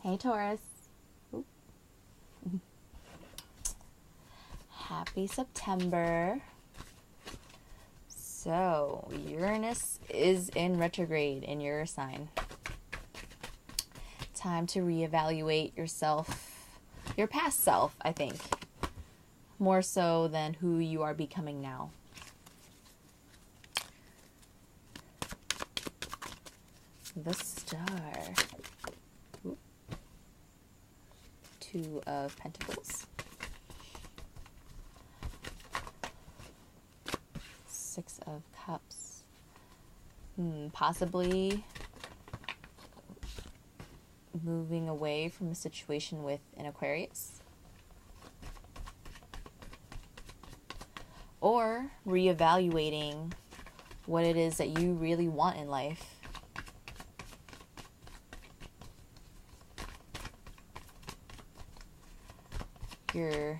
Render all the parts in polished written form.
Hey Taurus. Oop. Happy September. So, Uranus is in retrograde in your sign. Time to reevaluate yourself, your past self, I think. More so than who you are becoming now. The Star. Oop. Two of Pentacles. Six of Cups. Possibly moving away from a situation with an Aquarius. Or reevaluating what it is that you really want in life. Your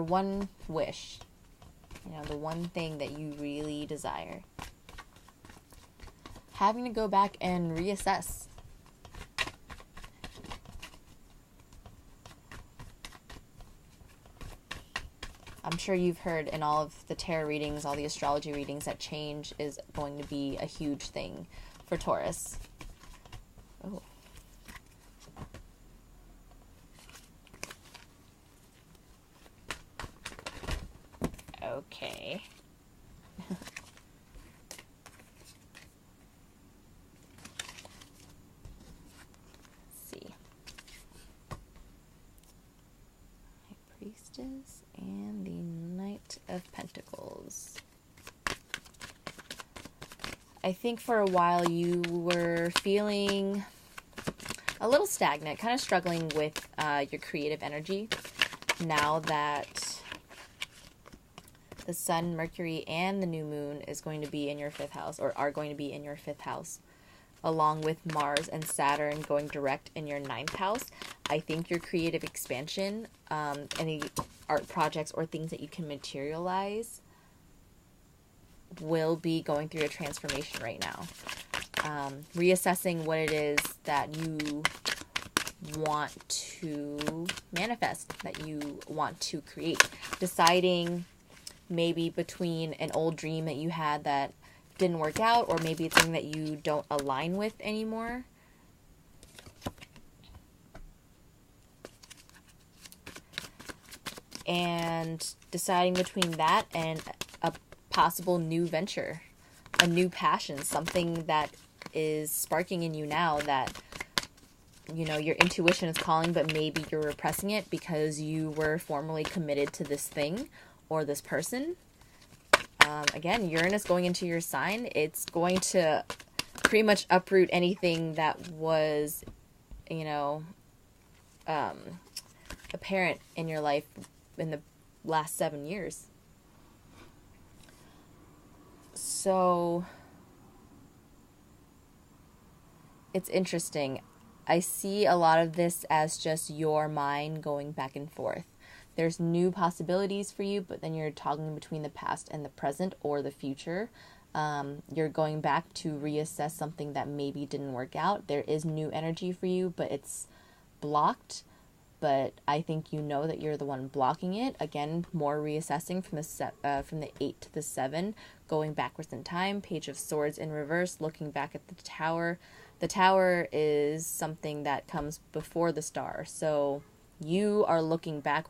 one wish. The one thing that you really desire. Having to go back and reassess. I'm sure you've heard in all of the tarot readings, all the astrology readings, that change is going to be a huge thing for Taurus. Oh. Okay. Let's see. High Priestess and the Knight of Pentacles. I think for a while you were feeling a little stagnant, kind of struggling with your creative energy. Now that the Sun, Mercury, and the new moon is going to be in your 5th house, or are going to be in your 5th house, along with Mars and Saturn going direct in your 9th house. I think your creative expansion, any art projects or things that you can materialize, will be going through a transformation right now. Reassessing what it is that you want to manifest, that you want to create. Deciding maybe between an old dream that you had that didn't work out, or maybe it's something that you don't align with anymore. And deciding between that and a possible new venture, a new passion, something that is sparking in you now that, your intuition is calling, but maybe you're repressing it because you were formerly committed to this thing or this person. Again, Uranus going into your sign, it's going to pretty much uproot anything that was, apparent in your life in the last 7 years. So, it's interesting. I see a lot of this as just your mind going back and forth. There's new possibilities for you, but then you're toggling between the past and the present or the future. You're going back to reassess something that maybe didn't work out. There is new energy for you, but it's blocked. But I think you know that you're the one blocking it. Again, more reassessing from the 8 to the 7, going backwards in time. Page of Swords in reverse, looking back at the Tower. The Tower is something that comes before the Star. So you are looking back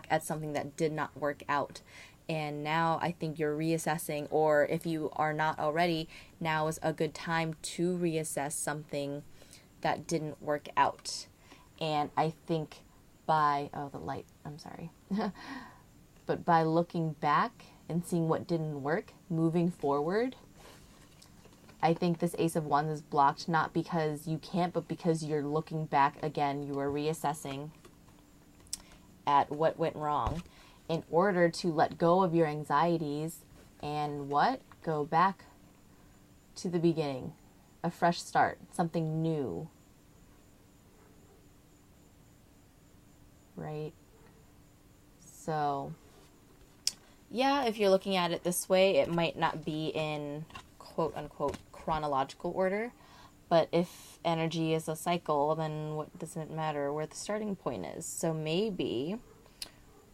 at something that did not work out. And now I think you're reassessing, or if you are not already, now is a good time to reassess something that didn't work out. And I think but by looking back and seeing what didn't work, moving forward, I think this Ace of Wands is blocked, not because you can't, but because you're looking back again. You are reassessing at what went wrong in order to let go of your anxieties and go back to the beginning, a fresh start, something new, right? So, yeah, if you're looking at it this way, it might not be in quote unquote chronological order, But if energy is a cycle, then what does it matter where the starting point is? So maybe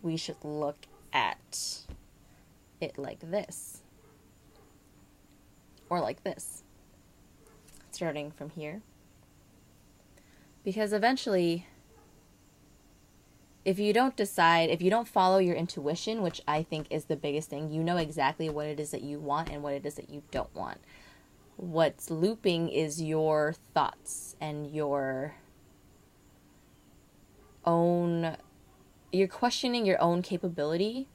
we should look at it like this. Or like this. Starting from here. Because eventually, if you don't follow your intuition, which I think is the biggest thing, you know exactly what it is that you want and what it is that you don't want. What's looping is your thoughts and you're questioning your own capability.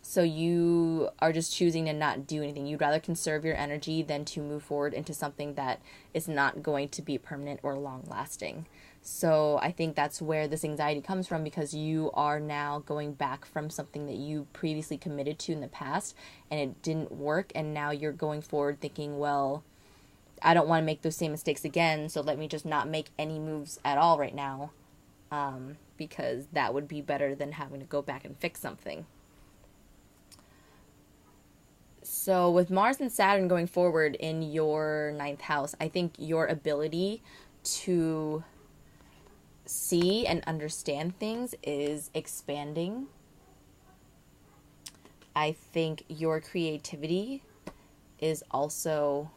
So you are just choosing to not do anything. You'd rather conserve your energy than to move forward into something that is not going to be permanent or long lasting. So I think that's where this anxiety comes from, because you are now going back from something that you previously committed to in the past and it didn't work. And now you're going forward thinking, well, I don't want to make those same mistakes again. So let me just not make any moves at all right now. Because that would be better than having to go back and fix something. So with Mars and Saturn going forward in your 9th house, I think your ability to see and understand things is expanding. I think your creativity is also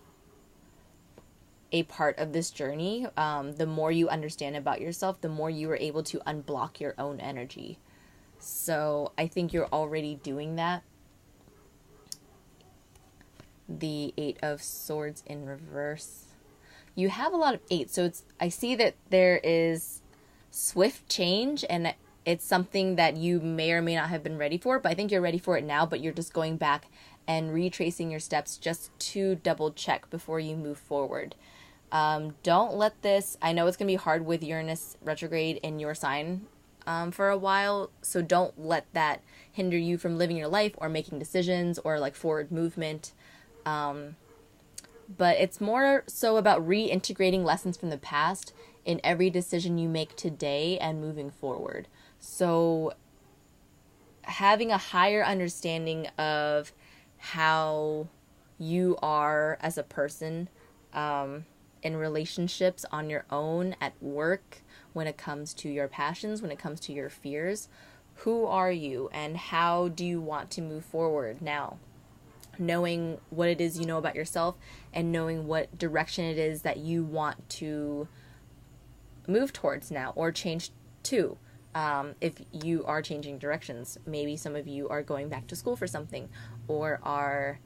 a part of this journey. The more you understand about yourself, the more you are able to unblock your own energy. So I think you're already doing that. The 8 of Swords in reverse. You have a lot of 8, so I see that there is swift change, and it's something that you may or may not have been ready for, but I think you're ready for it now, but you're just going back and retracing your steps just to double check before you move forward. Don't let this, I know it's going to be hard with Uranus retrograde in your sign for a while, so don't let that hinder you from living your life or making decisions or like forward movement. But it's more so about reintegrating lessons from the past in every decision you make today and moving forward. So having a higher understanding of how you are as a person in relationships, on your own, at work, when it comes to your passions, when it comes to your fears. Who are you and how do you want to move forward now? Knowing what it is you know about yourself and knowing what direction it is that you want to move towards now or change to. If you are changing directions, maybe some of you are going back to school for something or are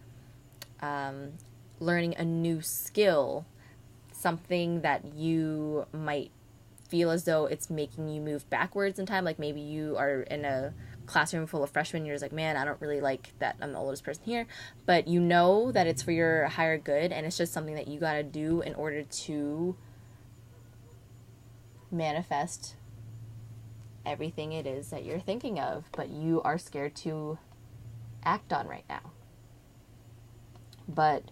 learning a new skill, something that you might feel as though it's making you move backwards in time. Like maybe you are in a classroom full of freshmen, you're just like, man, I don't really like that I'm the oldest person here, but you know that it's for your higher good, and it's just something that you got to do in order to manifest everything it is that you're thinking of, but you are scared to act on right now. But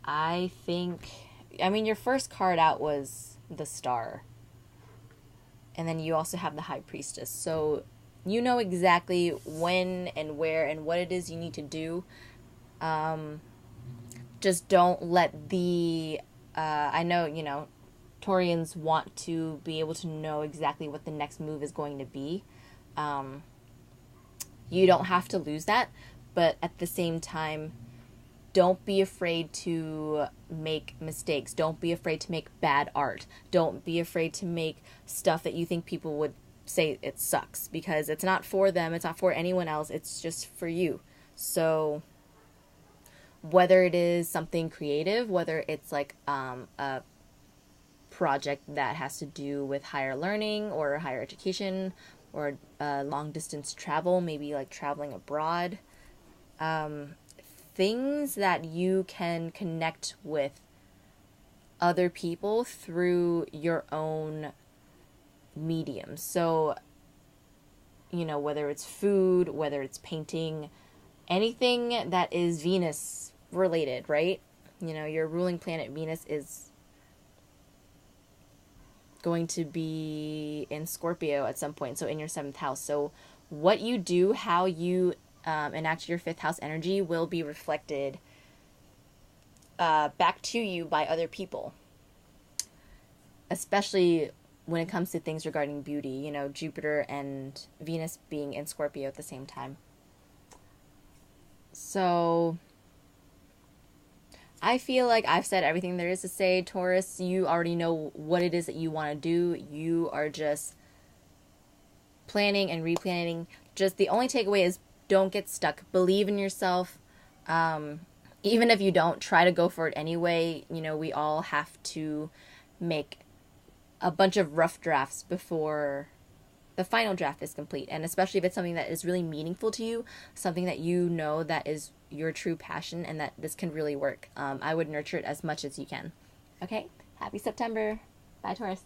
I think, your first card out was the Star. And then you also have the High Priestess. So you know exactly when and where and what it is you need to do. Just don't let the... I know, Taurians want to be able to know exactly what the next move is going to be. You don't have to lose that. But at the same time, don't be afraid to make mistakes. Don't be afraid to make bad art. Don't be afraid to make stuff that you think people would say it sucks, because it's not for them. It's not for anyone else. It's just for you. So whether it is something creative, whether it's like a project that has to do with higher learning or higher education or long distance travel, maybe like traveling abroad, things that you can connect with other people through your own medium. So, whether it's food, whether it's painting, anything that is Venus related, right? Your ruling planet Venus is going to be in Scorpio at some point, so in your 7th house. So what you do, how you enact your 5th house energy will be reflected back to you by other people. Especially when it comes to things regarding beauty, you know, Jupiter and Venus being in Scorpio at the same time. So I feel like I've said everything there is to say, Taurus. You already know what it is that you want to do. You are just planning and replanning. Just the only takeaway is don't get stuck. Believe in yourself. Even if you don't, try to go for it anyway. You know, we all have to make a bunch of rough drafts before the final draft is complete. And especially if it's something that is really meaningful to you, something that you know that is your true passion and that this can really work. I would nurture it as much as you can. Okay? Happy September. Bye, Taurus.